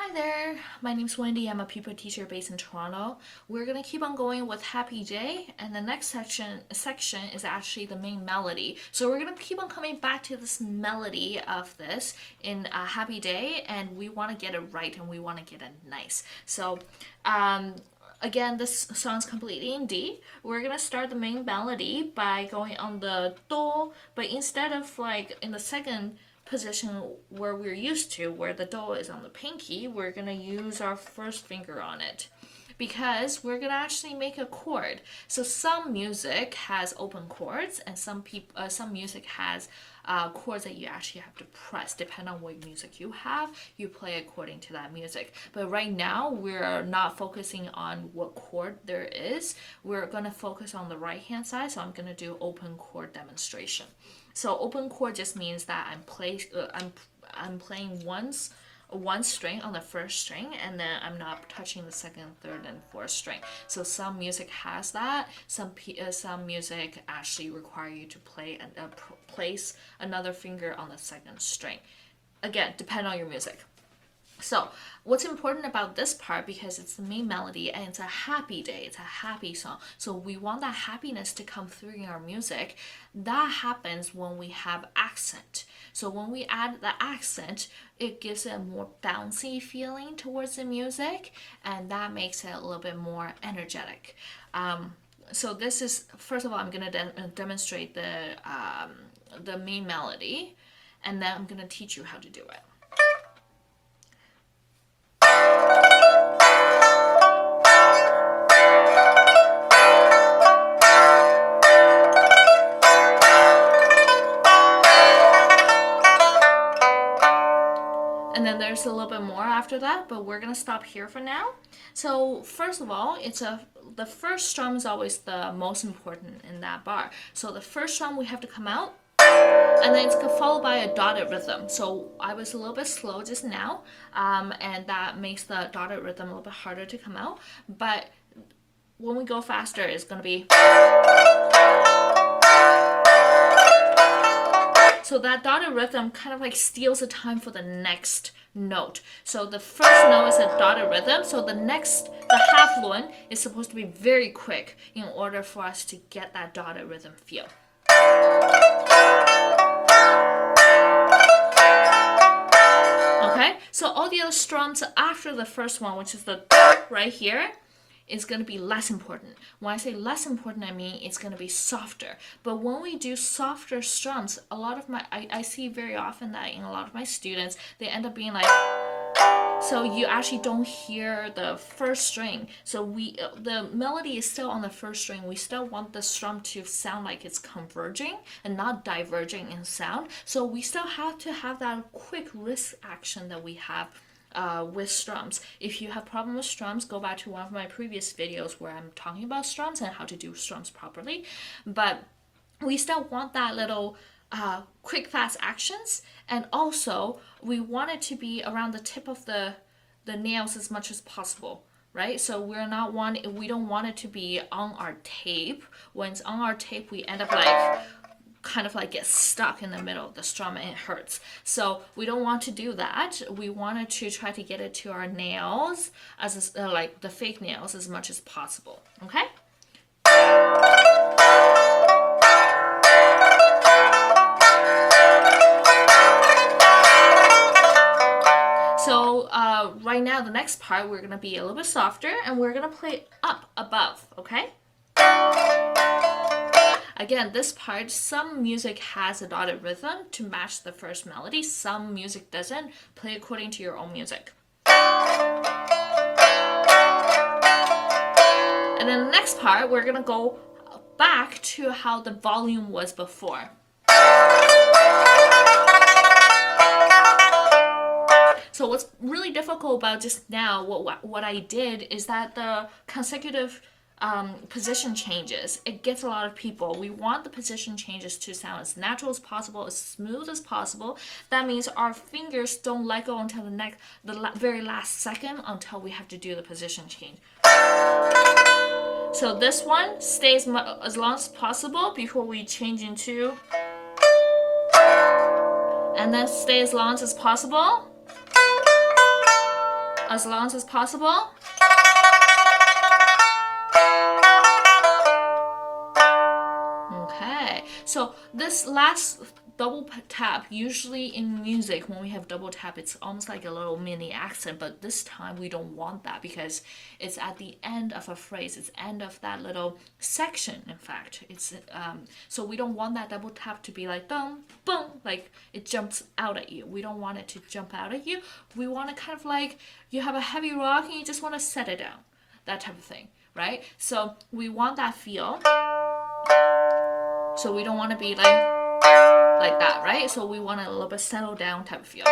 Hi there, my name's Wendy. I'm a Pipa teacher based in Toronto. We're gonna keep on going with Happy Day, and the next section is actually the main melody. So we're gonna keep on coming back to this melody of this in Happy Day, and we want to get it right and we want to get it nice. So again, this song's completely in D. We're gonna start the main melody by going on the Do, but instead of like in the second position where we're used to, where the Do is on the pinky, we're gonna use our first finger on it because we're gonna actually make a chord. So some music has open chords, and some music has chords that you actually have to press. Depending on what music you have, you play according to that music. But right now, we're not focusing on what chord there is. We're gonna focus on the right hand side. So I'm gonna do open chord demonstration. So open chord just means that I'm playing one string on the first string, and then I'm not touching the second, third, and fourth string. So some music has that. Some music actually require you to place another finger on the second string. Again, depend on your music. So what's important about this part, because it's the main melody and it's a happy day, it's a happy song, so we want that happiness to come through in our music. That happens when we have accent. So when we add the accent, it gives it a more bouncy feeling towards the music, and that makes it a little bit more energetic. So this is, first of all, I'm going to demonstrate the main melody, and then I'm going to teach you how to do it. And then there's a little bit more after that, but we're gonna stop here for now. So first of all, the first strum is always the most important in that bar. So the first strum we have to come out, and then it's followed by a dotted rhythm. So I was a little bit slow just now, and that makes the dotted rhythm a little bit harder to come out. But when we go faster, it's gonna be. So that dotted rhythm kind of like steals the time for the next note. So the first note is a dotted rhythm. So the half one is supposed to be very quick in order for us to get that dotted rhythm feel. Okay, so all the other strums after the first one, which is the right here, is going to be less important. When I say less important, I mean it's going to be softer. But when we do softer strums, I see very often that in a lot of my students, they end up being like, so you actually don't hear the first string. So the melody is still on the first string. We still want the strum to sound like it's converging and not diverging in sound. So we still have to have that quick wrist action that we have with strums. If you have problem with strums, go back to one of my previous videos where I'm talking about strums and how to do strums properly. But we still want that little quick, fast actions, and also we want it to be around the tip of the nails as much as possible. Right? So we don't want it to be on our tape. When it's on our tape, we end up like kind of like get stuck in the middle of the strum and it hurts. So we don't want to do that. We wanted to try to get it to our nails, like the fake nails, as much as possible. Okay? So right now, the next part, we're going to be a little bit softer, and we're going to play up above, okay? Again, this part, some music has a dotted rhythm to match the first melody. Some music doesn't. Play according to your own music. And then the next part, we're going to go back to how the volume was before. So what's really difficult about just now, what I did, is that the consecutive position changes. It gets a lot of people. We want the position changes to sound as natural as possible, as smooth as possible. That means our fingers don't let go until the very last second until we have to do the position change. So this one stays as long as possible before we change into, and then stay as long as possible. as long as possible. Okay, so this last double tap, usually in music, when we have double tap, it's almost like a little mini accent, but this time we don't want that because it's at the end of a phrase, it's end of that little section, in fact. It's so we don't want that double tap to be like dum, boom, like it jumps out at you. We don't want it to jump out at you. We want to kind of like you have a heavy rock and you just want to set it down, that type of thing, right? So we want that feel. So we don't want to be like that, right? So we want a little bit settled down type of feel.